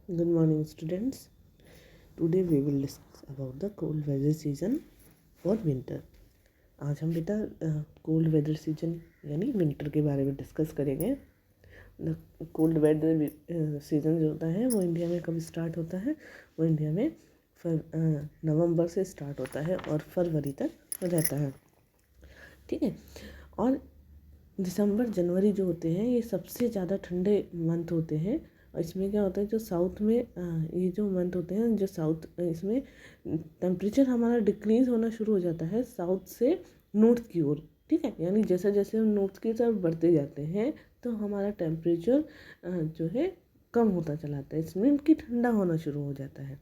Good morning, students. Today we will discuss about the cold weather season और winter. आज हम बेटा cold weather season यानी winter के बारे में डिस्कस करेंगे. कोल्ड वेदर सीजन जो होता है वो इंडिया में कब स्टार्ट होता है? वो इंडिया में नवंबर से स्टार्ट होता है और फरवरी तक रहता है. ठीक है. और दिसंबर जनवरी जो होते हैं ये सबसे ज़्यादा ठंडे मंथ होते हैं. और इसमें क्या होता है, जो साउथ में ये जो मंथ होते हैं, जो साउथ इसमें टेम्परेचर हमारा डिक्रीज़ होना शुरू हो जाता है साउथ से नॉर्थ की ओर. ठीक है. यानी जैसे जैसे हम नॉर्थ की तरफ बढ़ते जाते हैं तो हमारा टेम्परेचर जो है कम होता चला जाता है. इसमें कि ठंडा होना शुरू हो जाता है.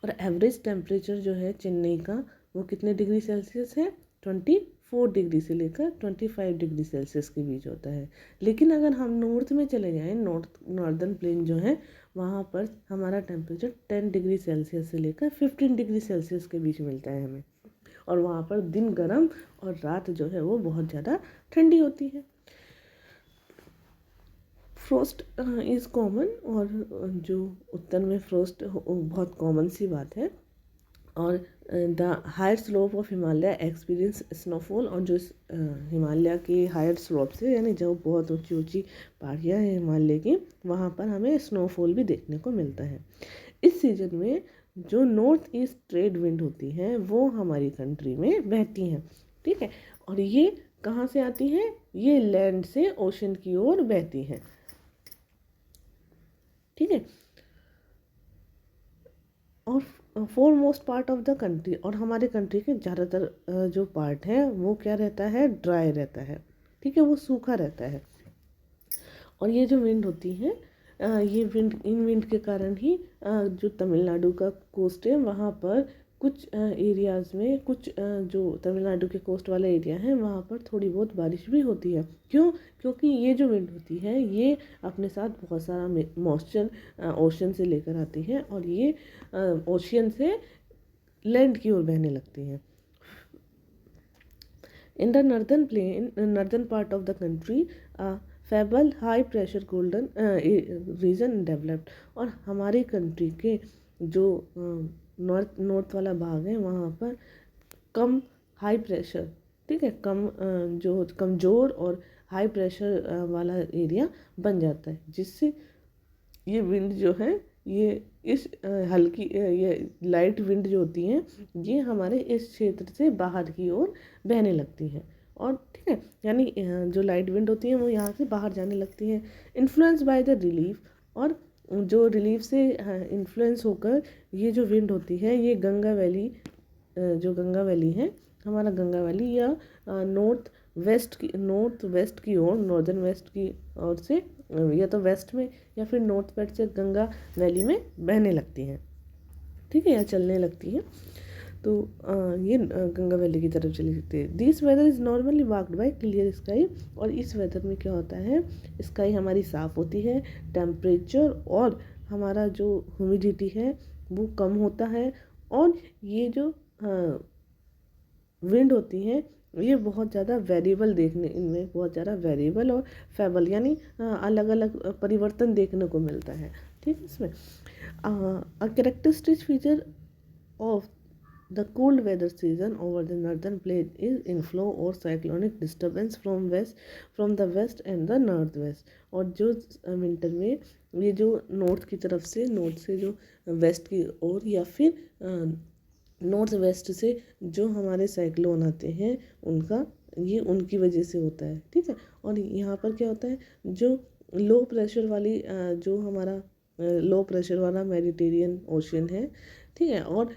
और एवरेज टेम्परेचर जो है चेन्नई का वो कितने डिग्री सेल्सियस है? 24 डिग्री से लेकर 25 डिग्री सेल्सियस के बीच होता है. लेकिन अगर हम नॉर्थ में चले जाएं, नॉर्दर्न प्लेन जो है वहाँ पर हमारा टेम्परेचर 10 डिग्री सेल्सियस से लेकर 15 डिग्री सेल्सियस के बीच मिलता है हमें. और वहाँ पर दिन गर्म और रात जो है वो बहुत ज़्यादा ठंडी होती है. Frost is common. और जो उत्तर में फ्रोस्ट बहुत कॉमन सी बात है. और the higher slope of Himalaya experience snowfall. और जो हिमालय के हायर स्लोप से यानी जो बहुत ऊंची ऊंची पहाड़ियाँ हैं हिमालय की, वहाँ पर हमें स्नोफॉल भी देखने को मिलता है. इस सीजन में जो नॉर्थ ईस्ट ट्रेड विंड होती हैं वो हमारी कंट्री में बहती हैं. ठीक है. और ये कहाँ से आती हैं? ये लैंड से ओशन की ओर बहती हैं. ठीक है. और for most part of the country, और हमारे कंट्री के ज़्यादातर जो पार्ट है वो क्या रहता है? ड्राई रहता है. ठीक है. वो सूखा रहता है. और ये जो विंड होती है ये इन विंड के कारण ही जो तमिलनाडु का कोस्ट है वहाँ पर कुछ एरियाज़ में जो तमिलनाडु के कोस्ट वाला एरिया है वहाँ पर थोड़ी बहुत बारिश भी होती है. क्यों? क्योंकि ये जो विंड होती है ये अपने साथ बहुत सारा मॉइस्चर ओशन से लेकर आती है और ये ओशियन से लैंड की ओर बहने लगती हैं. In the northern part of the country, feeble high pressure golden region developed. और हमारी कंट्री के जो नॉर्थ वाला भाग है वहाँ पर कम हाई प्रेशर, ठीक है, जो कमज़ोर और हाई प्रेशर वाला एरिया बन जाता है, जिससे ये विंड जो है ये इस हल्की ये लाइट विंड जो होती हैं ये हमारे इस क्षेत्र से बाहर की ओर बहने लगती हैं. और ठीक है. यानी जो लाइट विंड होती हैं वो यहाँ से बाहर जाने लगती हैं. Influence by the relief. और जो रिलीफ से इन्फ्लुएंस होकर ये जो विंड होती है ये गंगा वैली, जो गंगा वैली है हमारा गंगा वैली या नॉर्थ वेस्ट की ओर, नॉर्दर्न वेस्ट की ओर से या तो वेस्ट में या फिर नॉर्थ वेस्ट से गंगा वैली में बहने लगती हैं. ठीक है. या चलने लगती हैं. तो ये गंगा वैली की तरफ चली जाती है. This weather is normally marked by clear sky. और इस वेदर में क्या होता है? स्काई हमारी साफ़ होती है, टेम्परेचर और हमारा जो ह्यूमिडिटी है वो कम होता है. और ये जो विंड होती हैं ये बहुत ज़्यादा वेरिएबल देखने, इनमें बहुत ज़्यादा वेरिएबल और फेबल यानी अलग अलग परिवर्तन देखने को मिलता है. ठीक है. इसमें a characteristic feature of the cold weather season over the northern plain is inflow और cyclonic disturbance from the west and the north west. और जो विंटर में ये जो नॉर्थ से जो वेस्ट की ओर या फिर नॉर्थ वेस्ट से जो हमारे साइक्लोन आते हैं ये उनकी वजह से होता है. ठीक है. और यहाँ पर क्या होता है, जो लो प्रेशर वाली जो हमारा लो प्रेशर वाला मेडिटेरियन ओशियन है. ठीक है. और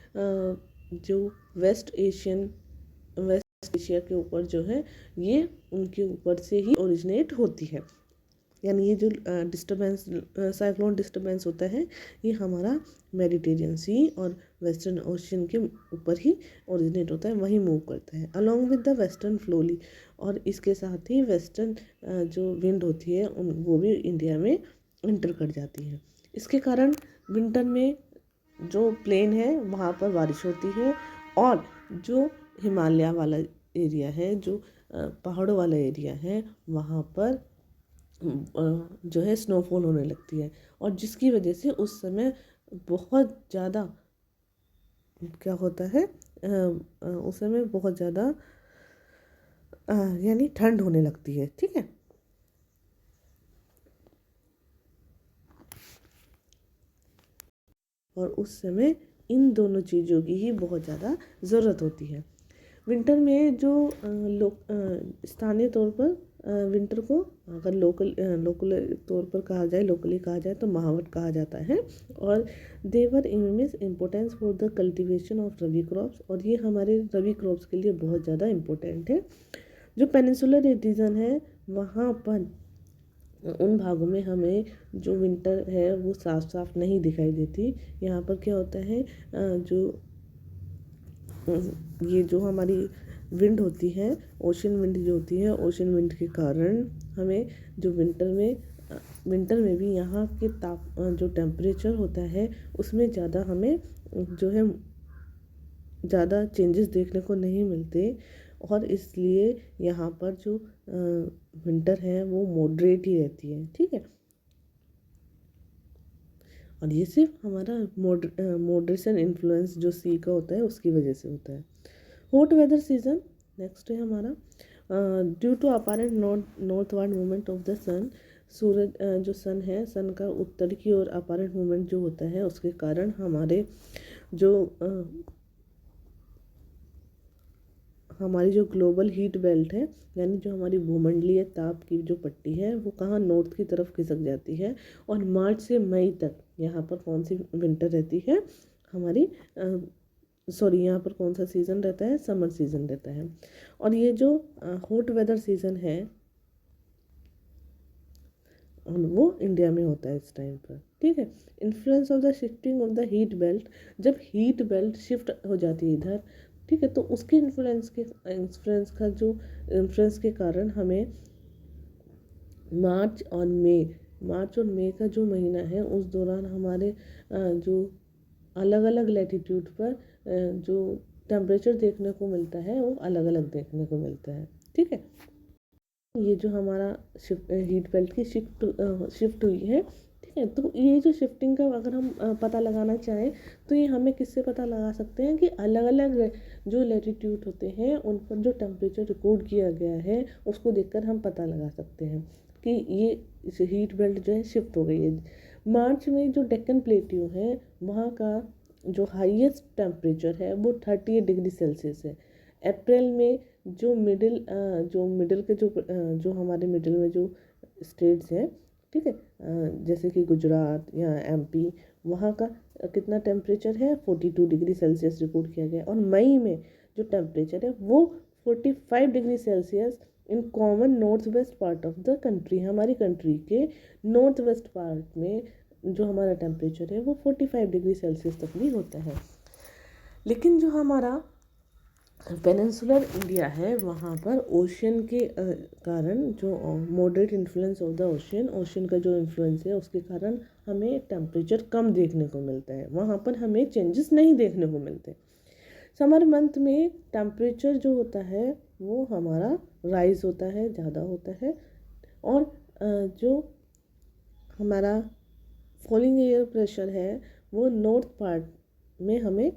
जो वेस्ट एशिया के ऊपर जो है ये उनके ऊपर से ही ओरिजिनेट होती है. यानी ये जो साइक्लोन डिस्टर्बेंस होता है ये हमारा मेडिटेरियन सी और वेस्टर्न ओशियन के ऊपर ही ओरिजिनेट होता है, वही मूव करता है अलॉन्ग विद द वेस्टर्न फ्लोली. और इसके साथ ही वेस्टर्न जो विंड होती है वो भी इंडिया में इंटर कर जाती है. इसके कारण विंटर में जो प्लेन है वहाँ पर बारिश होती है. और जो हिमालय वाला एरिया है, जो पहाड़ों वाला एरिया है, वहाँ पर जो है स्नोफॉल होने लगती है, और जिसकी वजह से उस समय बहुत ज़्यादा क्या होता है, उस समय बहुत ज़्यादा यानी ठंड होने लगती है। ठीक है, और उस समय इन दोनों चीज़ों की ही बहुत ज़्यादा ज़रूरत होती है। विंटर में जो स्थानीय तौर पर विंटर को अगर लोकल तौर पर कहा जाए, लोकली कहा जाए तो महावत कहा जाता है। और they are immense importance for the cultivation of rabi crops, और ये हमारे रबी क्रॉप्स के लिए बहुत ज़्यादा इम्पोर्टेंट है। जो पेनिनसुलर रीजन है वहाँ पर उन भागों में हमें जो विंटर है वो साफ साफ नहीं दिखाई देती। यहाँ पर क्या होता है, जो ये जो हमारी विंड होती है, ओशन विंड जो होती है, ओशन विंड के कारण हमें जो विंटर में भी यहाँ के जो टेम्परेचर होता है उसमें ज़्यादा हमें जो है ज़्यादा चेंजेस देखने को नहीं मिलते, और इसलिए यहाँ पर जो विंटर है वो मॉडरेट ही रहती है। ठीक है, और ये सिर्फ हमारा मॉडरेशन इन्फ्लुएंस जो सी का होता है उसकी वजह से होता है। हॉट वेदर सीजन नेक्स्ट है हमारा। Due to apparent northward movement of the sun, सूरज जो सन है, सन का उत्तर की ओर अपारेंट मूवमेंट जो होता है उसके कारण हमारी जो ग्लोबल हीट बेल्ट है, यानी जो हमारी भूमंडलीय ताप की जो पट्टी है वो कहाँ नॉर्थ की तरफ खिसक जाती है। और मार्च से मई तक यहाँ पर कौन सी विंटर रहती है हमारी, यहाँ पर कौन सा सीज़न रहता है, समर सीज़न रहता है। और ये जो हॉट वेदर सीज़न है वो इंडिया में होता है इस टाइम पर। ठीक है, influence of the shifting of the heat belt, जब हीट बेल्ट शिफ्ट हो जाती है इधर, ठीक है, तो उसके इन्फ्लुएंस के कारण हमें मार्च और मई का जो महीना है उस दौरान हमारे जो अलग अलग लैटिट्यूड पर जो टेम्परेचर देखने को मिलता है वो अलग अलग देखने को मिलता है। ठीक है, ये जो हमारा हीट बेल्ट की शिफ्ट हुई है। ठीक है, तो ये जो शिफ्टिंग का अगर हम पता लगाना चाहें तो ये हमें किससे पता लगा सकते हैं कि अलग अलग जो लैटिट्यूड होते हैं उन पर जो टेम्परेचर रिकॉर्ड किया गया है उसको देखकर हम पता लगा सकते हैं कि ये हीट बेल्ट जो है शिफ्ट हो गई है। मार्च में जो डेक्कन प्लेट्यू है वहाँ का जो हाईएस्ट टेम्परेचर है वो 38 डिग्री सेल्सियस है। अप्रैल में जो मिडिल के जो हमारे मिडिल में जो स्टेट्स हैं, ठीक है, जैसे कि गुजरात या एमपी, वहाँ का कितना टेम्परेचर है 42 डिग्री सेल्सियस रिकॉर्ड किया गया। और मई में जो टेम्परेचर है वो 45 degree Celsius in common north west part of the country, हमारी कंट्री के नॉर्थ वेस्ट पार्ट में जो हमारा टेम्परेचर है वो 45 डिग्री सेल्सियस तक भी होता है। लेकिन जो हमारा पेनिनसुलर इंडिया है वहाँ पर ओशन के कारण जो moderate influence of the ocean का जो इन्फ्लुएंस है उसके कारण हमें टेम्परेचर कम देखने को मिलता है, वहाँ पर हमें चेंजेस नहीं देखने को मिलते। समर मंथ में टेम्परेचर जो होता है वो हमारा राइज होता है, ज़्यादा होता है। और जो हमारा फॉलिंग एयर प्रेशर है वो नॉर्थ पार्ट में हमें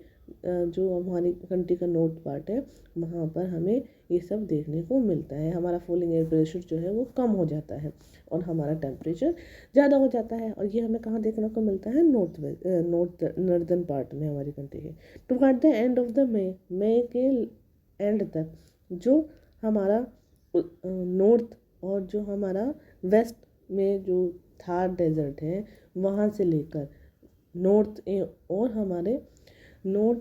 जो हमारी कंट्री का नॉर्थ पार्ट है वहाँ पर हमें ये सब देखने को मिलता है। हमारा फॉलिंग एयर प्रेशर जो है वो कम हो जाता है और हमारा टेम्परेचर ज़्यादा हो जाता है। और ये हमें कहाँ देखने को मिलता है, नॉर्दर्न पार्ट में हमारी कंट्री के। Toward the end of the May के एंड तक जो हमारा नॉर्थ और जो हमारा वेस्ट में जो थार डेजर्ट है वहाँ से लेकर नॉर्थ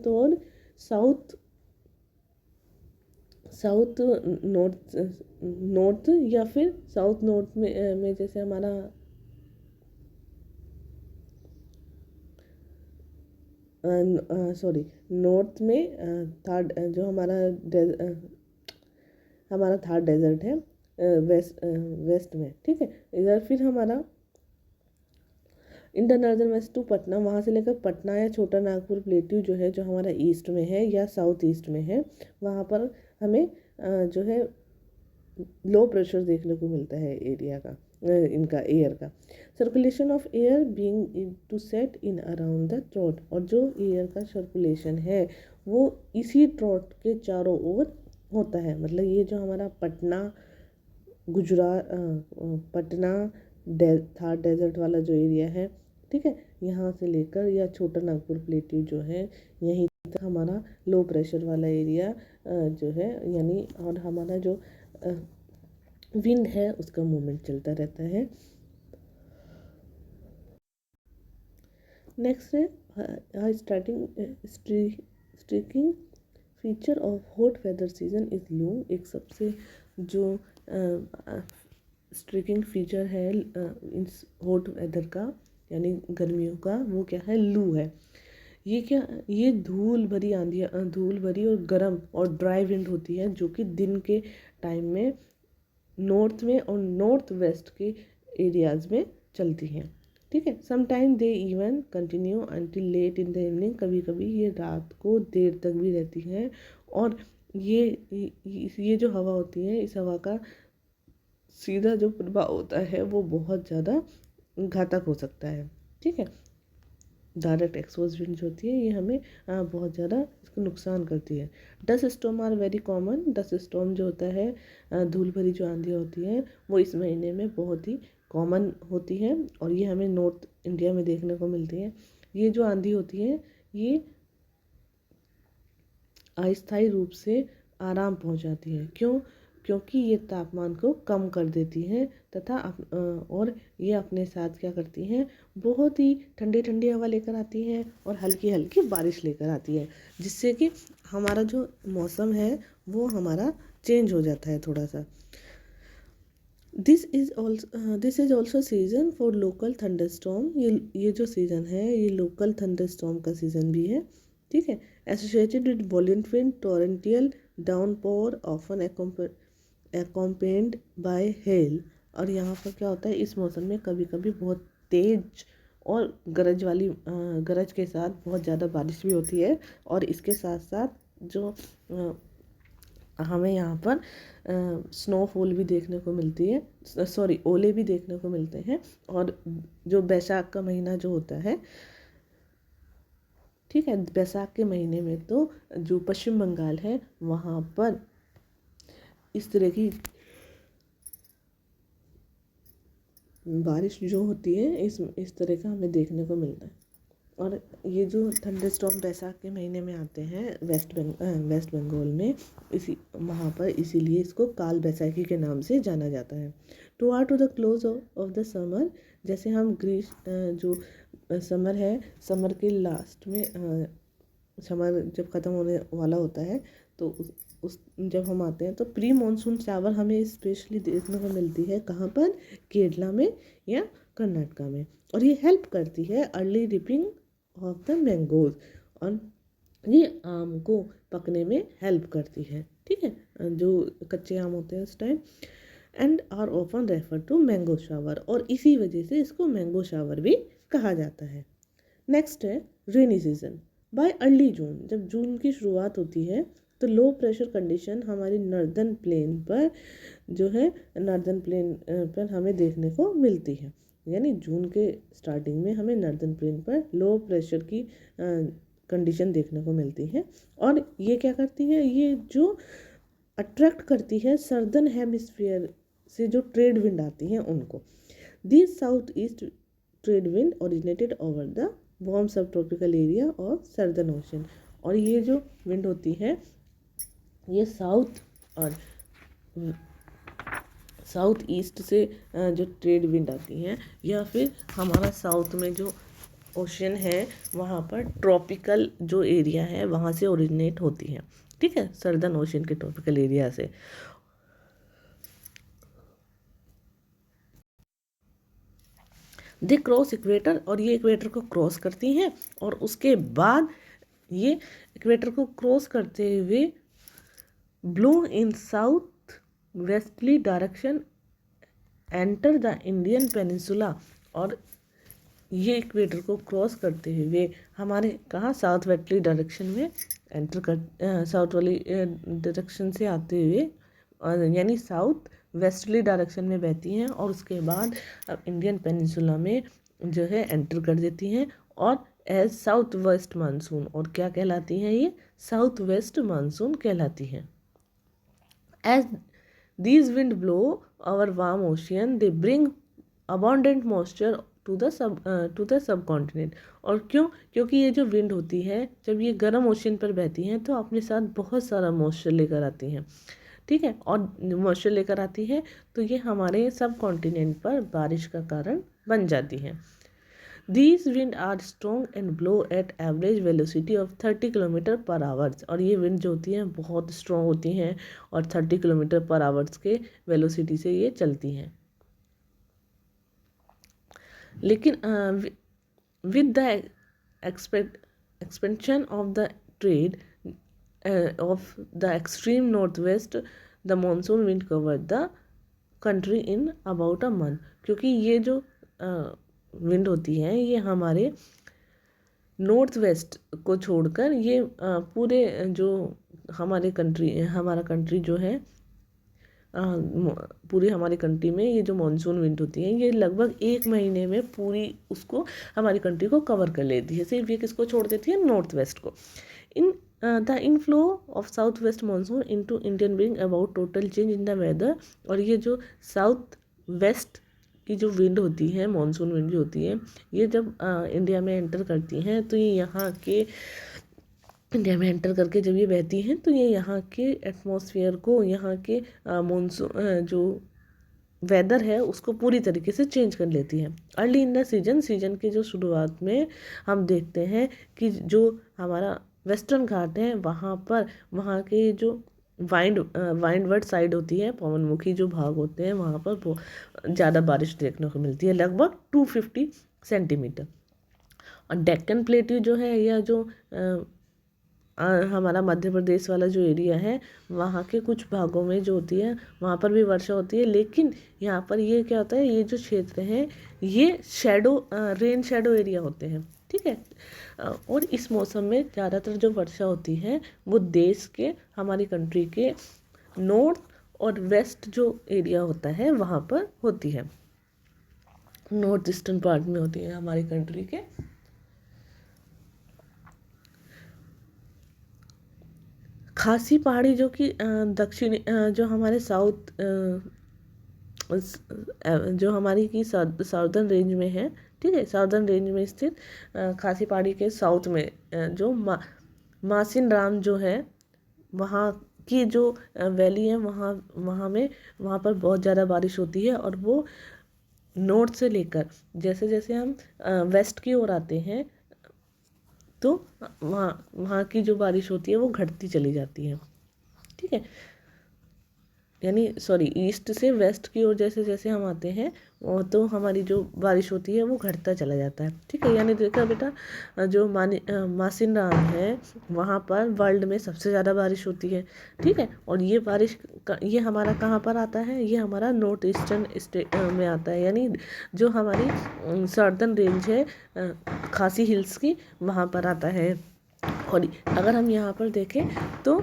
और साउथ नॉर्थ या फिर साउथ नॉर्थ में जैसे हमारा नॉर्थ में थर्ड जो हमारा थर्ड डेजर्ट है वेस्ट में। ठीक है, इधर फिर हमारा inter northern west to Patna, वहाँ से लेकर पटना या छोटा नागपुर प्लेट्यू जो है जो हमारा ईस्ट में है या साउथ ईस्ट में है, वहाँ पर हमें जो है लो प्रेशर देखने को मिलता है एरिया का। इनका एयर का। Circulation of air being to set in around the trough, और जो एयर का सर्कुलेशन है वो इसी ट्रॉट के चारों ओर होता है। मतलब ये जो हमारा पटना गुजरात पटना थार डेजर्ट वाला जो एरिया है, ठीक है, यहाँ से लेकर या छोटा नागपुर प्लेट्यू जो है यहीं तक हमारा लो प्रेशर वाला एरिया जो है, यानी और हमारा जो विंड है उसका मूवमेंट चलता रहता है। नेक्स्ट है striking feature of hot weather season is loo. एक सबसे जो स्ट्रीकिंग फीचर है इस हॉट वेदर का यानी गर्मियों का, वो क्या है, लू है। ये क्या, ये धूल भरी आंधी, धूल भरी और गर्म और ड्राई विंड होती है जो कि दिन के टाइम में नॉर्थ में और नॉर्थ वेस्ट के एरियाज़ में चलती हैं, ठीक है। Sometime they even continue until late in the evening, कभी कभी ये रात को देर तक भी रहती हैं। और ये जो हवा होती है, इस हवा का सीधा जो प्रभाव होता है वो बहुत ज़्यादा घातक हो सकता है, ठीक है। डायरेक्ट एक्सपोज विंड जो होती है ये हमें बहुत ज़्यादा इसको नुकसान करती है। Dust storm are very common. Dust storm जो होता है, धूल भरी जो आंधियाँ होती हैं, वो इस महीने में बहुत ही कॉमन होती है और ये हमें नॉर्थ इंडिया में देखने को मिलती है। ये जो आंधी होती है ये अस्थायी रूप से आराम पहुंचाती है। क्यों? क्योंकि ये तापमान को कम कर देती हैं तथा और ये अपने साथ क्या करती हैं, बहुत ही ठंडी ठंडी हवा लेकर आती हैं और हल्की हल्की बारिश लेकर आती है, जिससे कि हमारा जो मौसम है वो हमारा चेंज हो जाता है थोड़ा सा। This is also season for local thunderstorm. ये जो सीज़न है ये लोकल थंडरस्टॉर्म का सीज़न भी है, ठीक है। Associated with violent wind, torrential downpour often accompanied by hail. और यहाँ पर क्या होता है, इस मौसम में कभी कभी बहुत तेज और गरज के साथ बहुत ज़्यादा बारिश भी होती है। और इसके साथ साथ जो हमें यहाँ पर स्नोफॉल भी देखने को मिलती है, सॉरी ओले भी देखने को मिलते हैं। और जो बैसाख का महीना जो होता है, ठीक है, बैसाख के महीने में तो जो पश्चिम बंगाल है वहाँ पर इस तरह की बारिश जो होती है इस तरह का हमें देखने को मिलता है। और ये जो थंडरस्टॉर्म बैसाख के महीने में आते हैं वेस्ट बंगाल में, वहाँ पर इसीलिए इसको काल बैसाखी के नाम से जाना जाता है। To the close of the summer, जैसे हम जो समर है, समर के लास्ट में समर जब ख़त्म होने वाला होता है तो उस जब हम आते हैं तो प्री मानसून शावर हमें स्पेशली देखने को मिलती है। कहाँ पर? केरला में या कर्नाटका में। और ये हेल्प करती है early ripping off the mangoes, और ये आम को पकने में हेल्प करती है, ठीक है, जो कच्चे आम होते हैं उस time. And are often refer to mango shower, और इसी वजह से इसको मैंगो शावर भी कहा जाता है। नेक्स्ट है रेनी सीजन। बाय अर्ली जून, जब जून की शुरुआत होती है तो लो प्रेशर कंडीशन हमारी नॉर्दर्न प्लेन पर जो है, नॉर्दर्न प्लेन पर हमें देखने को मिलती है। यानी जून के स्टार्टिंग में हमें नॉर्दर्न प्लेन पर लो प्रेशर की कंडीशन देखने को मिलती है। और ये क्या करती है, ये जो अट्रैक्ट करती है सर्दर्न हेमिस्फीयर से जो ट्रेड विंड आती हैं उनको। This south east trade wind originated over the warm सब ट्रॉपिकल एरिया और सर्दर्न ओशन। और ये जो विंड होती है ये साउथ ईस्ट से जो ट्रेड विंड आती हैं, या फिर हमारा साउथ में जो ओशन है वहाँ पर ट्रॉपिकल जो एरिया है वहाँ से ओरिजिनेट होती हैं, ठीक है, सर्दर्न ओशन के ट्रॉपिकल एरिया से। दे क्रॉस इक्वेटर, और ये इक्वेटर को क्रॉस करती हैं और उसके बाद ये इक्वेटर को क्रॉस करते हुए blow in south vastly direction enter the Indian peninsula. और ये इक्वेटर को क्रॉस करते हुए हमारे कहाँ, साउथ वेस्टली डायरेक्शन में एंटर कर साउथ वाली डायरेक्शन से आते हुए, यानी साउथ वेस्टर्ली डायरेक्शन में बहती हैं और उसके बाद अब इंडियन पेनिनसुला में जो है एंटर कर देती हैं और एज साउथ वेस्ट मानसून, और क्या कहलाती हैं ये? साउथ वेस्ट मानसून कहलाती हैं। As these wind blow our warm ocean, they bring abundant moisture to the subcontinent। और क्यों? क्योंकि ये जो विंड होती है जब ये गर्म ओशन पर बहती हैं तो अपने साथ बहुत सारा मॉइस्चर लेकर आती हैं, ठीक है, और मॉइस्चर लेकर आती है तो ये हमारे सब कॉन्टिनेंट पर बारिश का कारण बन जाती हैं। These wind are strong and blow at average velocity of 30 kilometre पर आवर्स, और ये विंड जो होती हैं बहुत स्ट्रॉन्ग होती हैं और 30 किलोमीटर पर आवर्स के वेलोसिटी से ये चलती हैं। लेकिन with the expansion of the trade off the extreme north west the monsoon wind cover the country in about a month, क्योंकि ये जो विंड होती हैं ये हमारे नॉर्थ वेस्ट को छोड़कर ये पूरे जो हमारा कंट्री जो है पूरी हमारी कंट्री में ये जो मानसून विंड होती है ये लगभग 1 महीने में पूरी उसको हमारी कंट्री को कवर कर लेती है। सिर्फ ये किसको छोड़ देती है? नॉर्थ वेस्ट को। In the inflow of south west monsoon into Indian bring about total change in the weather, और ये जो साउथ वेस्ट की जो विंड होती है, मानसून विंड जो होती है, ये जब इंडिया में एंटर करती हैं तो ये इंडिया में एंटर करके जब ये बहती हैं तो ये यहाँ के एटमॉस्फेयर को, यहाँ के मानसून जो वेदर है उसको पूरी तरीके से चेंज कर लेती है। अर्ली इन द सीजन की जो शुरुआत में हम देखते हैं कि जो हमारा वेस्टर्न घाट है वहाँ के जो वाइंडवर्ड साइड होती है, पवनमुखी जो भाग होते हैं वहाँ पर ज़्यादा बारिश देखने को मिलती है, लगभग 250 सेंटीमीटर। और डेक्कन प्लेट्यू जो है या जो हमारा मध्य प्रदेश वाला जो एरिया है वहाँ के कुछ भागों में जो होती है वहाँ पर भी वर्षा होती है, लेकिन यहाँ पर ये क्या होता है, ये जो क्षेत्र हैं ये रेन शेडो एरिया होते हैं, ठीक है। और इस मौसम में ज़्यादातर जो वर्षा होती है वो देश के, हमारी कंट्री के नॉर्थ और वेस्ट जो एरिया होता है वहाँ पर होती है, नॉर्थ ईस्टर्न पार्ट में होती है हमारी कंट्री के। खासी पहाड़ी जो कि दक्षिणी जो हमारे साउथ जो हमारी की साउदर्न रेंज में है, ठीक है, साउदर्न रेंज में स्थित खासी पहाड़ी के साउथ में जो मासिन राम जो है वहाँ की जो वैली है वहाँ पर बहुत ज़्यादा बारिश होती है, और वो नॉर्थ से लेकर जैसे जैसे हम वेस्ट की ओर आते हैं तो वहाँ की जो बारिश होती है वो घटती चली जाती है, ठीक है, यानी ईस्ट से वेस्ट की ओर जैसे जैसे हम आते हैं तो हमारी जो बारिश होती है वो घटता चला जाता है, ठीक है। यानी देखा बेटा जो मासिन राम है वहाँ पर वर्ल्ड में सबसे ज़्यादा बारिश होती है, ठीक है, और ये बारिश ये हमारा कहाँ पर आता है? ये हमारा नॉर्थ ईस्टर्न स्टेट में आता है, यानी जो हमारी सदर्न रेंज है खासी हिल्स की वहाँ पर आता है। और अगर हम यहाँ पर देखें तो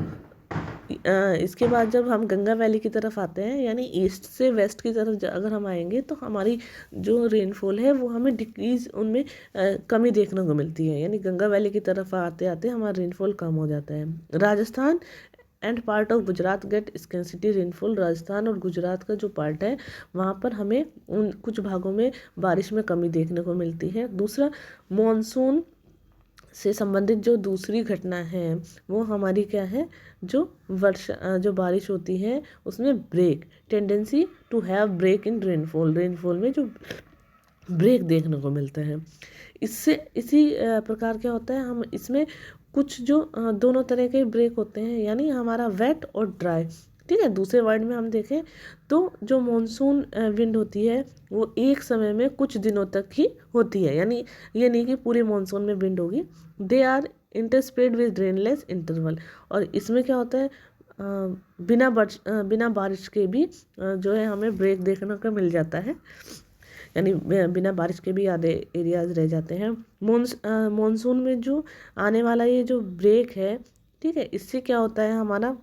इसके बाद जब हम गंगा वैली की तरफ आते हैं, यानी ईस्ट से वेस्ट की तरफ अगर हम आएंगे तो हमारी जो रेनफॉल है वो हमें डिक्रीज उनमें कमी देखने को मिलती है, यानी गंगा वैली की तरफ आते आते हमारा रेनफॉल कम हो जाता है। Rajasthan and part of Gujarat get scarcity rainfall, Rajasthan और गुजरात का जो पार्ट है वहाँ पर हमें उन कुछ भागों में बारिश में कमी देखने को मिलती है। दूसरा, मॉनसून से संबंधित जो दूसरी घटना है वो हमारी क्या है, जो बारिश होती है उसमें tendency to have break in rainfall में जो ब्रेक देखने को मिलता है। इसी प्रकार क्या होता है, हम इसमें कुछ जो दोनों तरह के ब्रेक होते हैं, यानी हमारा वेट और ड्राई, ठीक है। दूसरे वर्ड में हम देखें तो जो मॉनसून विंड होती है वो एक समय में कुछ दिनों तक ही होती है, यानी ये नहीं कि पूरे मॉनसून में विंड होगी। They are interspersed with rainless interval, और इसमें क्या होता है बिना बारिश के भी जो है हमें ब्रेक देखने को मिल जाता है, यानी बिना बारिश के भी आधे एरियाज रह जाते हैं। मॉनसून में जो आने वाला ये जो ब्रेक है, ठीक है, इससे क्या होता है हमारा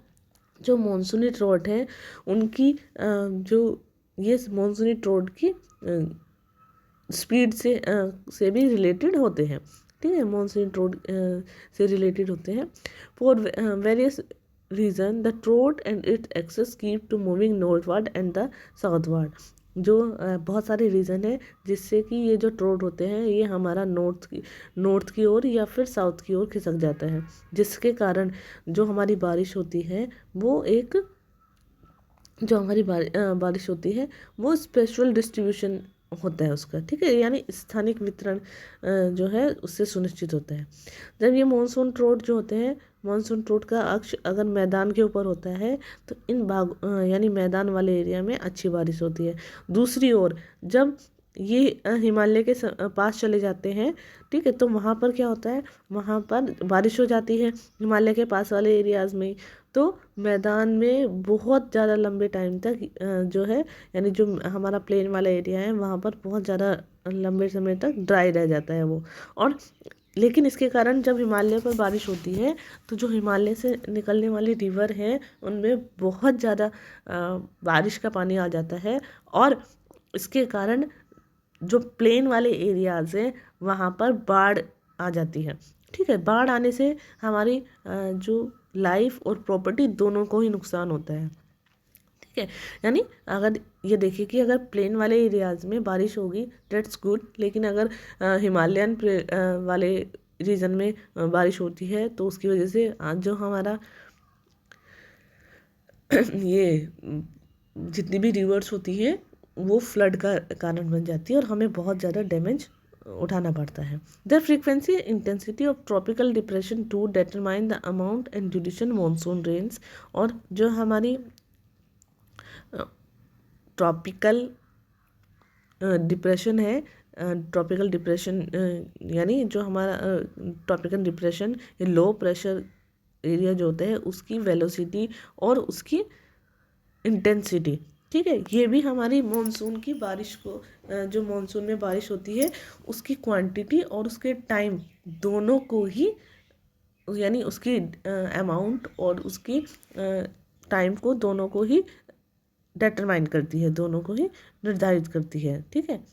जो मॉनसूनी ट्रोट है उनकी जो ये मॉनसूनी ट्रोट की स्पीड से भी रिलेटेड होते हैं, ठीक है, मॉनसून ट्रोट से रिलेटेड होते हैं। For various region the trough and its axis keep to moving northward and the southward. जो बहुत सारे रीज़न है जिससे कि ये जो ट्रोट होते हैं ये हमारा नॉर्थ की ओर या फिर साउथ की ओर खिसक जाता है, जिसके कारण जो हमारी बारिश होती है वो एक जो हमारी बारिश होती है वो स्पेशल डिस्ट्रीब्यूशन होता है उसका, ठीक है, यानी स्थानिक वितरण जो है उससे सुनिश्चित होता है। जब ये मानसून ट्रोट जो होते हैं, मानसून ट्रोट का अक्ष अगर मैदान के ऊपर होता है तो इन यानी मैदान वाले एरिया में अच्छी बारिश होती है। दूसरी ओर जब ये हिमालय के पास चले जाते हैं, ठीक है, तो वहाँ पर क्या होता है, वहाँ पर बारिश हो जाती है हिमालय के पास वाले एरियाज़ में, तो मैदान में बहुत ज़्यादा लंबे टाइम तक जो है, यानी जो हमारा प्लेन वाला एरिया है वहाँ पर बहुत ज़्यादा लंबे समय तक ड्राई रह जाता है वो। और लेकिन इसके कारण जब हिमालय पर बारिश होती है तो जो हिमालय से निकलने वाली रिवर हैं उनमें बहुत ज़्यादा बारिश का पानी आ जाता है, और इसके कारण जो प्लेन वाले एरियाज़ हैं वहाँ पर बाढ़ आ जाती है, ठीक है। बाढ़ आने से हमारी जो लाइफ और प्रॉपर्टी दोनों को ही नुकसान होता है, ठीक है। यानी अगर ये देखिए कि अगर प्लेन वाले एरियाज़ में बारिश होगी डेट्स गुड, लेकिन अगर हिमालयन वाले रीजन में बारिश होती है तो उसकी वजह से जो हमारा ये जितनी भी रिवर्स होती है वो फ्लड का कारण बन जाती है और हमें बहुत ज़्यादा डैमेज उठाना पड़ता है। The frequency intensity of tropical depression to determine the amount and duration monsoon rains. और जो हमारी ट्रॉपिकल डिप्रेशन है, ट्रॉपिकल डिप्रेशन यानी जो हमारा ट्रॉपिकल डिप्रेशन ये लो प्रेशर एरिया जो होता है उसकी वेलोसिटी और उसकी इंटेंसिटी, ठीक है, ये भी हमारी मॉनसून की बारिश को जो मॉनसून में बारिश होती है उसकी क्वांटिटी और उसके टाइम दोनों को ही, यानी उसकी अमाउंट और उसकी टाइम को दोनों को ही डिटरमाइन करती है, दोनों को ही निर्धारित करती है, ठीक है।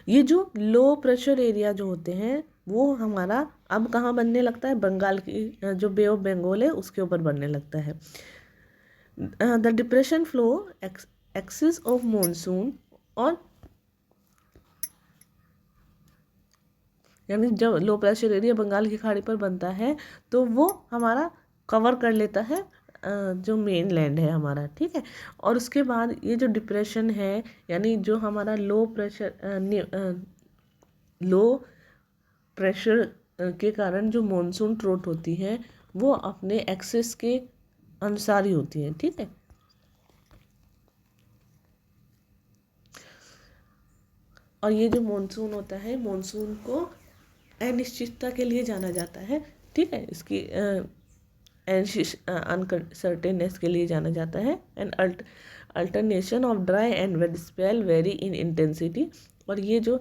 ये जो लो प्रेशर एरिया जो होते हैं वो हमारा अब कहाँ बनने लगता है, बंगाल की जो बे ऑफ बंगाल है उसके ऊपर बनने लगता है। The depression flow axis of monsoon, और यानी जब लो प्रेशर एरिया बंगाल की खाड़ी पर बनता है तो वो हमारा कवर कर लेता है जो मेन लैंड है हमारा, ठीक है। और उसके बाद ये जो डिप्रेशन है यानी जो हमारा लो प्रेशर के कारण जो मॉनसून ट्रोट होती है वो अपने एक्सेस के अनुसार ही होती है, ठीक है। और ये जो मॉनसून होता है मॉनसून को अनिश्चितता के लिए जाना जाता है, ठीक है, इसकी अनसर्टेननेस के लिए जाना जाता है। And alternation of dry and wet spell very in intensity. और ये जो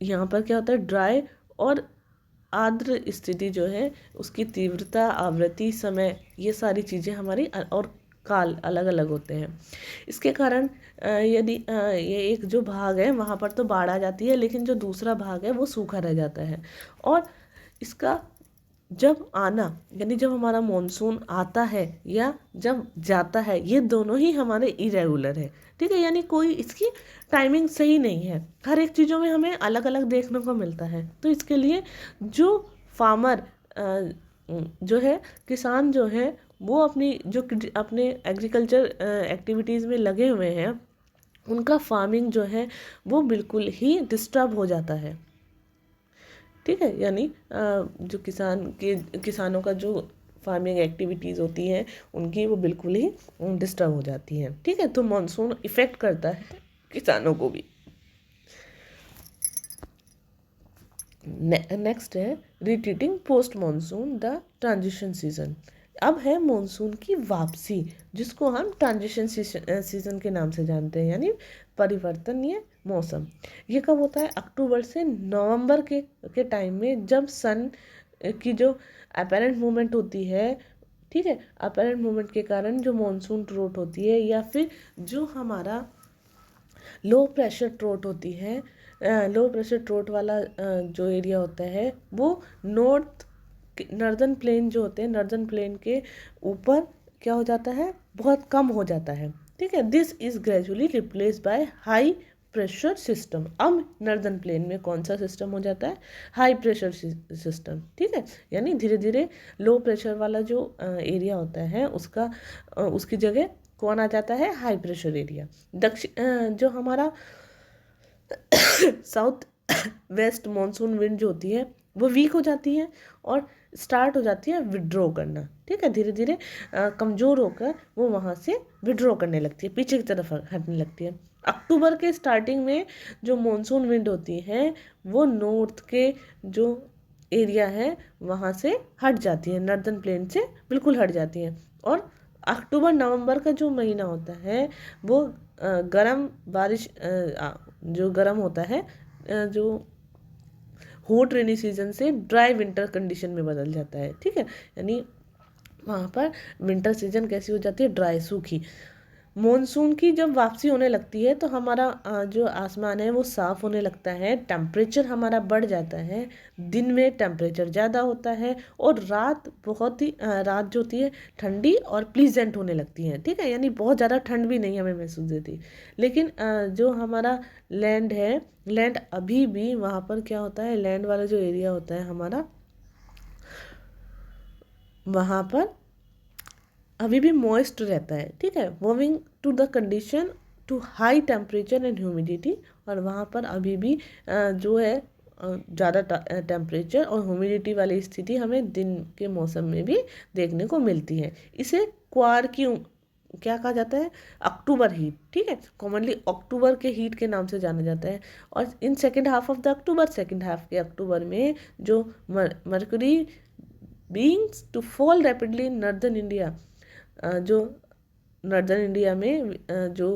यहाँ पर क्या होता है, ड्राई और आर्द्र स्थिति जो है उसकी तीव्रता, आवृत्ति, समय, ये सारी चीज़ें हमारी और काल अलग अलग होते हैं। इसके कारण यदि ये एक जो भाग है वहाँ पर तो बाढ़ आ जाती है, लेकिन जो दूसरा भाग है वो सूखा रह जाता है। और इसका जब आना, यानी जब हमारा मॉनसून आता है या जब जाता है, ये दोनों ही हमारे इरेगुलर है, ठीक है, यानी कोई इसकी टाइमिंग सही नहीं है, हर एक चीज़ों में हमें अलग अलग देखने को मिलता है। तो इसके लिए जो फार्मर जो है, किसान जो है वो अपने एग्रीकल्चर एक्टिविटीज़ में लगे हुए हैं, उनका फार्मिंग जो है वो बिल्कुल ही डिस्टर्ब हो जाता है, ठीक है। यानी जो किसानों का जो फार्मिंग एक्टिविटीज़ होती हैं उनकी वो बिल्कुल ही डिस्टर्ब हो जाती हैं, ठीक है। तो मानसून इफ़ेक्ट करता है किसानों को भी। नेक्स्ट है retreating post monsoon the transition season. अब है मानसून की वापसी, जिसको हम ट्रांजिशन सीजन के नाम से जानते हैं, यानी परिवर्तनीय मौसम। ये कब होता है, अक्टूबर से नवंबर के टाइम में, जब सन की जो अपेरेंट मूवमेंट होती है, ठीक है, अपेरेंट मूवमेंट के कारण जो मॉनसून ट्रोट होती है या फिर जो हमारा लो प्रेशर ट्रोट होती है, लो प्रेशर ट्रोट वाला जो एरिया होता है वो नर्दर्न प्लेन जो होते हैं, नर्दर्न प्लेन के ऊपर क्या हो जाता है, बहुत कम हो जाता है, ठीक है। This is gradually replace by high pressure system. अब नर्दर्न प्लेन में कौन सा सिस्टम हो जाता है, हाई प्रेशर सिस्टम, ठीक है। यानी धीरे धीरे लो प्रेशर वाला जो एरिया होता है उसकी जगह कौन आ जाता है, हाई प्रेशर एरिया। दक्षिण जो हमारा साउथ वेस्ट मॉनसून विंड जो होती है वो वीक हो जाती है और स्टार्ट हो जाती है विड्रॉ करना, ठीक है। धीरे धीरे कमज़ोर होकर वो वहाँ से विड्रॉ करने लगती है, पीछे की तरफ हटने लगती है। अक्टूबर के स्टार्टिंग में जो मॉनसून विंड होती है वो नॉर्थ के जो एरिया है वहाँ से हट जाती है, नॉर्दर्न प्लेन से बिल्कुल हट जाती है। और अक्टूबर नवंबर का जो महीना होता है वो गर्म बारिश जो गर्म होता है, जो हॉट रेनी सीजन से ड्राई विंटर कंडीशन में बदल जाता है, ठीक है। यानी वहाँ पर विंटर सीजन कैसी हो जाती है, ड्राई, सूखी। मॉनसून की जब वापसी होने लगती है तो हमारा जो आसमान है वो साफ़ होने लगता है, टेम्परेचर हमारा बढ़ जाता है, दिन में टेम्परेचर ज़्यादा होता है और रात बहुत ही रात जो होती है ठंडी और प्लीजेंट होने लगती है, ठीक है। यानी बहुत ज़्यादा ठंड भी नहीं हमें महसूस देती। लेकिन जो हमारा लैंड है, लैंड अभी भी वहाँ पर क्या होता है, लैंड वाला जो एरिया होता है हमारा, वहाँ पर अभी भी मॉइस्ट रहता है, ठीक है, moving to the condition to high temperature and humidity. और वहाँ पर अभी भी जो है ज़्यादा टेम्परेचर और ह्यूमिडिटी वाली स्थिति हमें दिन के मौसम में भी देखने को मिलती है। इसे क्वार की क्या कहा जाता है, अक्टूबर हीट, ठीक है, कॉमनली अक्टूबर के हीट के नाम से जाना जाता है। और in second half of the October, second half के अक्टूबर में जो mercury being to fall rapidly in northern India, जो नॉर्दर्न इंडिया में जो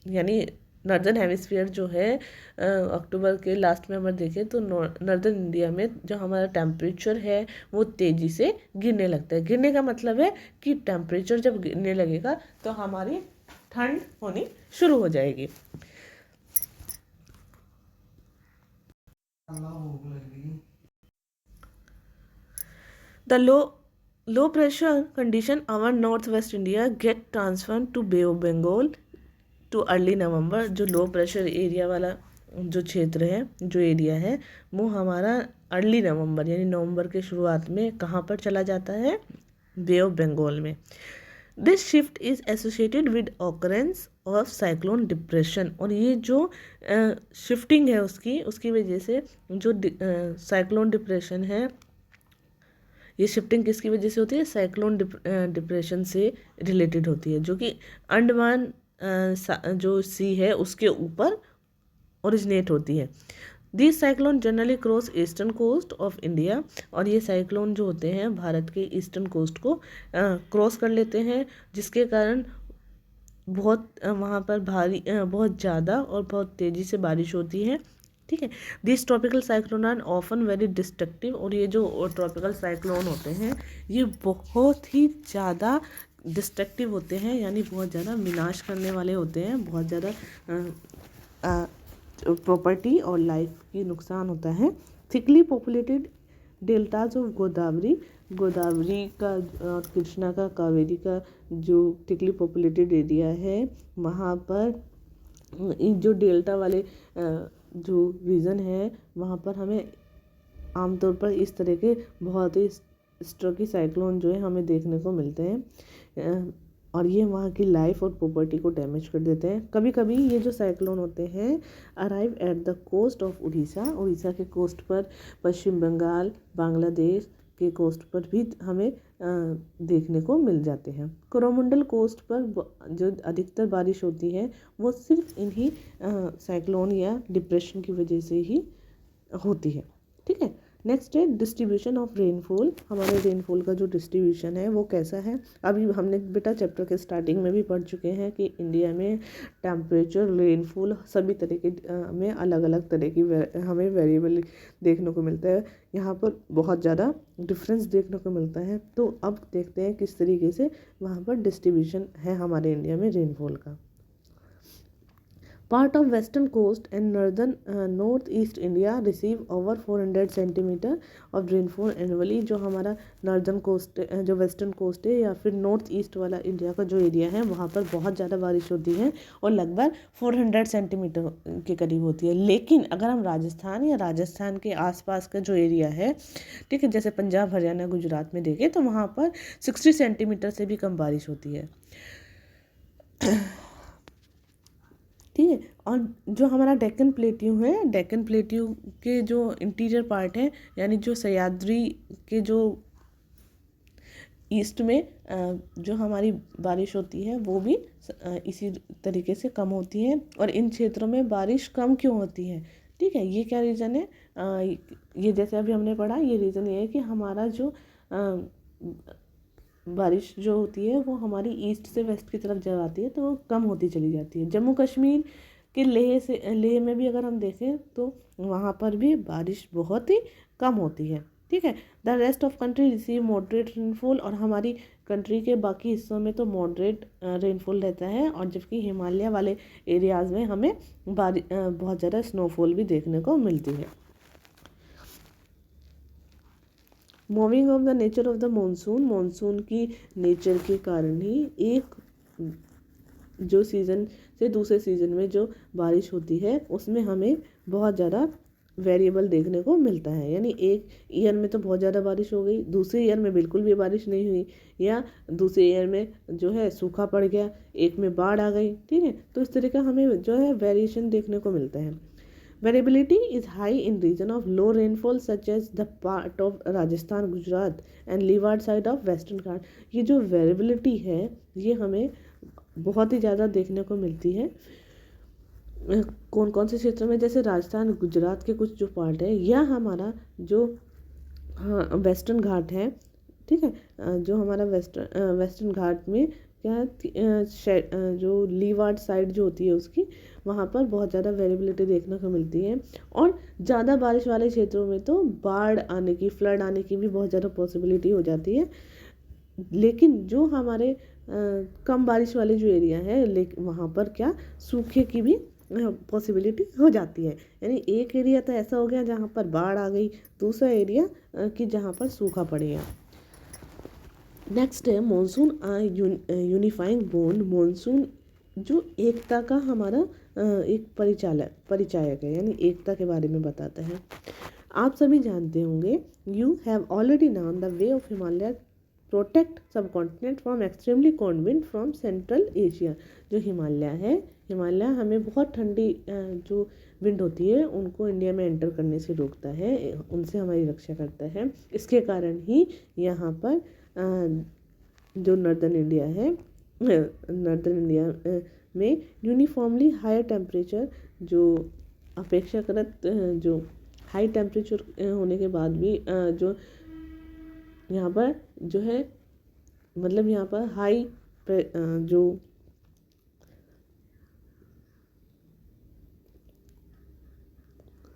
यानी नॉर्दर्न हेमिस्फीयर जो है अक्टूबर के लास्ट में अगर देखें तो नॉर्दर्न इंडिया में जो हमारा टेम्परेचर है वो तेज़ी से गिरने लगता है। गिरने का मतलब है कि टेम्परेचर जब गिरने लगेगा तो हमारी ठंड होनी शुरू हो जाएगी। The low pressure condition our northwest India get transferred to Bay of Bengal to early November। जो लो प्रेशर एरिया वाला जो क्षेत्र है, जो एरिया है, वो हमारा अर्ली नवंबर यानी नवंबर के शुरुआत में कहाँ पर चला जाता है, बे ऑफ बंगाल में। This shift is associated with occurrence of cyclone depression. और ये जो शिफ्टिंग है उसकी वजह से जो साइक्लोन डिप्रेशन है, ये शिफ्टिंग किसकी वजह से होती है, साइक्लोन डिप्रेशन से रिलेटेड होती है, जो कि अंडमान जो सी है उसके ऊपर ओरिजिनेट होती है। This cyclone generally cross eastern coast of India. और ये साइक्लोन जो होते हैं भारत के ईस्टर्न कोस्ट को क्रॉस कर लेते हैं, जिसके कारण बहुत वहाँ पर बहुत ज़्यादा और बहुत तेज़ी से बारिश होती है, ठीक है। This tropical cyclone are often very destructive. और ये जो ट्रॉपिकल साइक्लोन होते हैं ये बहुत ही ज़्यादा डिस्ट्रक्टिव होते हैं, यानी बहुत ज़्यादा विनाश करने वाले होते हैं, बहुत ज़्यादा प्रॉपर्टी और लाइफ की नुकसान होता है। Thickly populated deltas of Godavari का और कृष्णा का, कावेरी का जो थिकली पॉपुलेटेड एरिया है वहाँ पर जो डेल्टा वाले जो रीजन है वहाँ पर हमें आमतौर पर इस तरह के बहुत ही स्ट्रोकी साइक्लोन जो है हमें देखने को मिलते हैं और ये वहाँ की लाइफ और प्रॉपर्टी को डैमेज कर देते हैं। कभी कभी ये जो साइक्लोन होते हैं arrive at the coast of Orissa के कोस्ट पर, पश्चिम बंगाल, बांग्लादेश के कोस्ट पर भी हमें देखने को मिल जाते हैं। कोरोमंडल कोस्ट पर जो अधिकतर बारिश होती है वो सिर्फ इन्हीं साइक्लोन या डिप्रेशन की वजह से ही होती है, ठीक है। नेक्स्ट है डिस्ट्रीब्यूशन ऑफ रेनफॉल। हमारे रेनफॉल का जो डिस्ट्रीब्यूशन है वो कैसा है, अभी हमने बेटा चैप्टर के स्टार्टिंग में भी पढ़ चुके हैं कि इंडिया में टेम्परेचर, रेनफॉल सभी तरह के में अलग अलग तरह की हमें वेरिएबल देखने को मिलता है। यहाँ पर बहुत ज़्यादा डिफरेंस देखने को मिलता है। तो अब देखते हैं किस तरीके से वहाँ पर डिस्ट्रीब्यूशन है हमारे इंडिया में रेनफॉल का। Part of western coast and northeast India receive over 400 centimetre of rainfall annually। जो हमारा नॉर्दर्न कोस्ट, जो वेस्टर्न कोस्ट है या फिर नॉर्थ ईस्ट वाला इंडिया का जो एरिया है वहाँ पर बहुत ज़्यादा बारिश होती है और लगभग 400 सेंटीमीटर के करीब होती है। लेकिन अगर हम राजस्थान या राजस्थान के आसपास का जो एरिया है, ठीक है, जैसे पंजाब, हरियाणा, गुजरात में देखें तो वहाँ पर 60 सेंटीमीटर से भी कम बारिश होती है। ठीक है। और जो हमारा डेक्कन प्लेट्यू है, डेक्कन प्लेट्यू के जो इंटीरियर पार्ट है, यानी जो सह्याद्री के जो ईस्ट में जो हमारी बारिश होती है वो भी इसी तरीके से कम होती है। और इन क्षेत्रों में बारिश कम क्यों होती है, ठीक है, ये क्या रीज़न है, ये जैसे अभी हमने पढ़ा, ये रीज़न ये है कि हमारा जो बारिश जो होती है वो हमारी ईस्ट से वेस्ट की तरफ जब आती है तो वो कम होती चली जाती है। जम्मू कश्मीर के लेह में भी अगर हम देखें तो वहाँ पर भी बारिश बहुत ही कम होती है। ठीक है। The rest of country receive moderate rainfall. और हमारी कंट्री के बाकी हिस्सों में तो मॉडरेट रेनफॉल रहता है, और जबकि हिमालय वाले एरियाज़ में हमें बहुत ज़्यादा स्नोफॉल भी देखने को मिलती है। Moving of the nature of the monsoon. Monsoon की नेचर के कारण ही एक जो सीज़न से दूसरे सीज़न में जो बारिश होती है उसमें हमें बहुत ज़्यादा वेरिएबल देखने को मिलता है। यानी एक ईयर में तो बहुत ज़्यादा बारिश हो गई, दूसरे ईयर में बिल्कुल भी बारिश नहीं हुई, या दूसरे ईयर में जो है सूखा पड़ गया, एक में बाढ़ आ गई। ठीक है, तो इस तरह का हमें जो है वेरिएशन देखने को मिलता है। Variability is high in region of low rainfall such as the part of Rajasthan, Gujarat and leeward side of Western Ghat। ये जो वेरिएबिलिटी है ये हमें बहुत ही ज़्यादा देखने को मिलती है। कौन कौन से क्षेत्रों में, जैसे राजस्थान, गुजरात के कुछ जो पार्ट है, या हमारा जो वेस्टर्न घाट है, ठीक है, जो हमारा वेस्टर्न घाट में क्या जो लीवार्ड साइड जो होती है उसकी, वहाँ पर बहुत ज़्यादा वेरिएबिलिटी देखने को मिलती है। और ज़्यादा बारिश वाले क्षेत्रों में तो बाढ़ आने की, फ्लड आने की भी बहुत ज़्यादा पॉसिबिलिटी हो जाती है। लेकिन जो हमारे कम बारिश वाले जो एरिया है, लेकिन वहाँ पर क्या सूखे की भी पॉसिबिलिटी हो जाती है। यानी एक एरिया तो ऐसा हो गया जहाँ पर बाढ़ आ गई, दूसरा एरिया कि जहाँ पर सूखा पड़ गया। नेक्स्ट है मानसून यूनिफाइंग बॉन्ड। मानसून जो एकता का हमारा एक परिचायक है, यानी एकता के बारे में बताता है। आप सभी जानते होंगे, you have already known the way of Himalaya protect subcontinent from extremely cold wind from central Asia. जो हिमालय है, हिमालय हमें बहुत ठंडी जो विंड होती है उनको इंडिया में एंटर करने से रोकता है, उनसे हमारी रक्षा करता है। इसके कारण ही यहाँ पर जो नॉर्दर्न इंडिया है, नॉर्दर्न इंडिया में यूनिफॉर्मली हायर टेम्परेचर, जो अपेक्षाकृत जो हाई टेम्परेचर होने के बाद भी जो यहाँ पर जो है, मतलब यहाँ पर हाई जो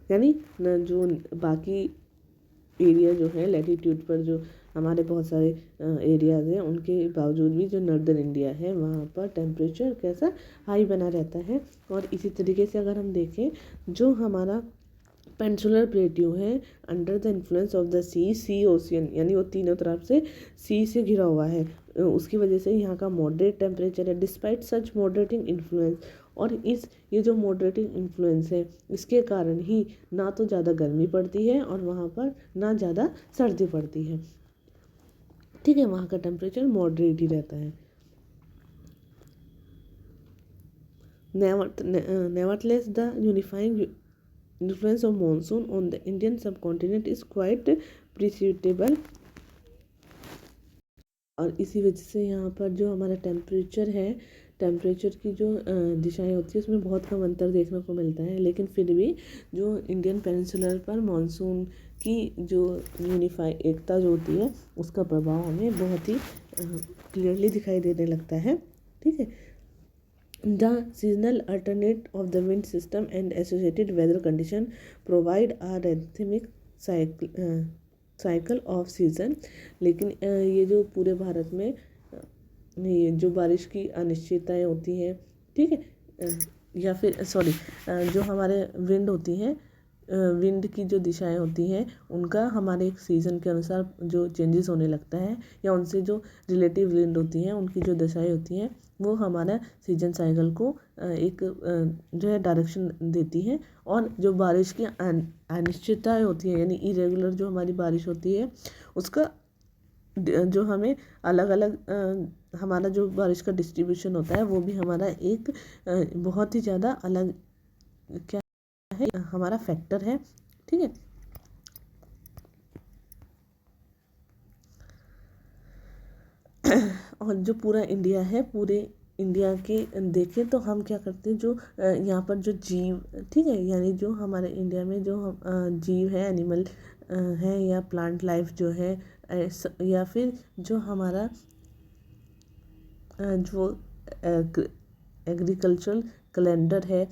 यानी जो बाकी एरिया जो है लैटीट्यूड पर, जो हमारे बहुत सारे एरियाज़ हैं, उनके बावजूद भी जो नॉर्दर्न इंडिया है वहाँ पर टेम्परेचर कैसा हाई बना रहता है। और इसी तरीके से अगर हम देखें, जो हमारा पेनिनसुलर प्लेट्यू है, under the influence of the sea ocean, यानी वो तीनों तरफ से सी से घिरा हुआ है, उसकी वजह से यहाँ का मॉडरेट टेम्परेचर है। डिस्पाइट सच मॉडरेटिंग इन्फ्लुएंस, और ये जो मॉडरेटिंग इन्फ्लुएंस है इसके कारण ही ना तो ज़्यादा गर्मी पड़ती है और वहाँ पर ना ज़्यादा सर्दी पड़ती है। ठीक है, वहाँ का टेम्परेचर मॉडरेट ही रहता है। Nevertheless the unifying influence of monsoon on the Indian subcontinent is quite perceptible। और इसी वजह से यहाँ पर जो हमारा टेम्परेचर है, टेम्परेचर की जो दिशाएं होती है उसमें बहुत कम अंतर देखने को मिलता है, लेकिन फिर भी जो इंडियन पेनिनसुलर पर मानसून की जो यूनिफाई एकता जो होती है उसका प्रभाव हमें बहुत ही क्लियरली दिखाई देने लगता है। ठीक है। The seasonal alternate of the wind system and associated weather condition provide a rhythmic cycle of season। लेकिन ये जो पूरे भारत में ये जो बारिश की अनिश्चितताएं होती हैं, ठीक है, या फिर सॉरी जो हमारे विंड होती हैं, विंड की जो दिशाएं होती हैं उनका हमारे एक सीज़न के अनुसार जो चेंजेस होने लगता है, या उनसे जो रिलेटिव विंड होती हैं उनकी जो दिशाएं होती हैं वो हमारा सीजन साइकिल को एक जो है डायरेक्शन देती हैं। और जो बारिश की अनिश्चितताएं होती हैं, यानी इरेगुलर जो हमारी बारिश होती है उसका जो हमें अलग अलग हमारा जो बारिश का डिस्ट्रीब्यूशन होता है वो भी हमारा एक बहुत ही ज़्यादा अलग क्या है हमारा फैक्टर है। ठीक है। और जो पूरा इंडिया है, पूरे इंडिया के देखें तो हम क्या करते हैं, जो यहाँ पर जो जीव, ठीक है, यानी जो हमारे इंडिया में जो जीव है, एनिमल है या प्लांट लाइफ जो है, या फिर जो हमारा जो एग्रीकल्चरल कैलेंडर है,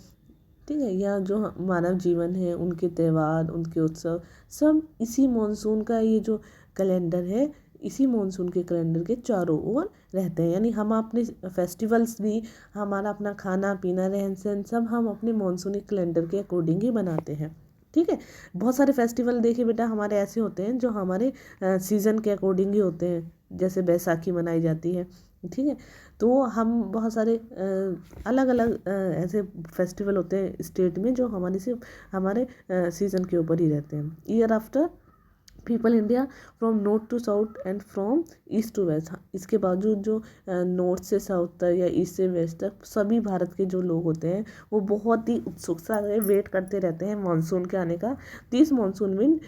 ठीक है, या जो मानव जीवन है, उनके त्यौहार, उनके उत्सव, सब इसी मॉनसून का ये जो कैलेंडर है, इसी मॉनसून के कैलेंडर के चारों ओर रहते हैं। यानी हम अपने फेस्टिवल्स भी, हमारा अपना खाना पीना रहन सहन सब हम अपने मॉनसूनी कैलेंडर के अकॉर्डिंग ही बनाते हैं। ठीक है। बहुत सारे फेस्टिवल देखिए बेटा हमारे ऐसे होते हैं जो हमारे सीज़न के अकॉर्डिंग ही होते हैं, जैसे बैसाखी मनाई जाती है। ठीक है। तो हम बहुत सारे अलग अलग ऐसे फेस्टिवल होते हैं स्टेट में जो हमारे सिर्फ हमारे सीज़न के ऊपर ही रहते हैं। Year after people India from north to south and from east to west, इसके बावजूद जो नॉर्थ से साउथ तक या ईस्ट से वेस्ट तक सभी भारत के जो लोग होते हैं वो बहुत ही उत्सुकता से वेट करते रहते हैं मानसून के आने का। This monsoon wind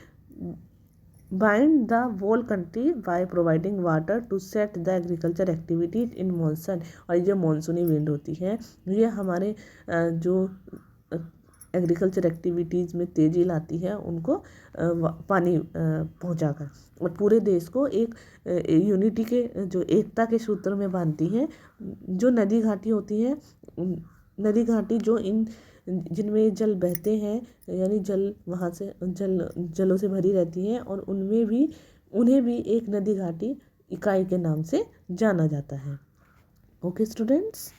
bind the whole country by providing water to set the agriculture activities in monsoon। और ये मानसूनी विंड होती है ये हमारे जो एग्रीकल्चर एक्टिविटीज़ में तेज़ी लाती है, उनको पानी पहुंचाकर, और पूरे देश को एक यूनिटी के जो एकता के सूत्र में बांधती है। जो नदी घाटी होती है, नदी घाटी जो इन जिनमें जल बहते हैं, यानी जल वहाँ से जलों से भरी रहती हैं, और उन्हें भी एक नदी घाटी इकाई के नाम से जाना जाता है। Okay students.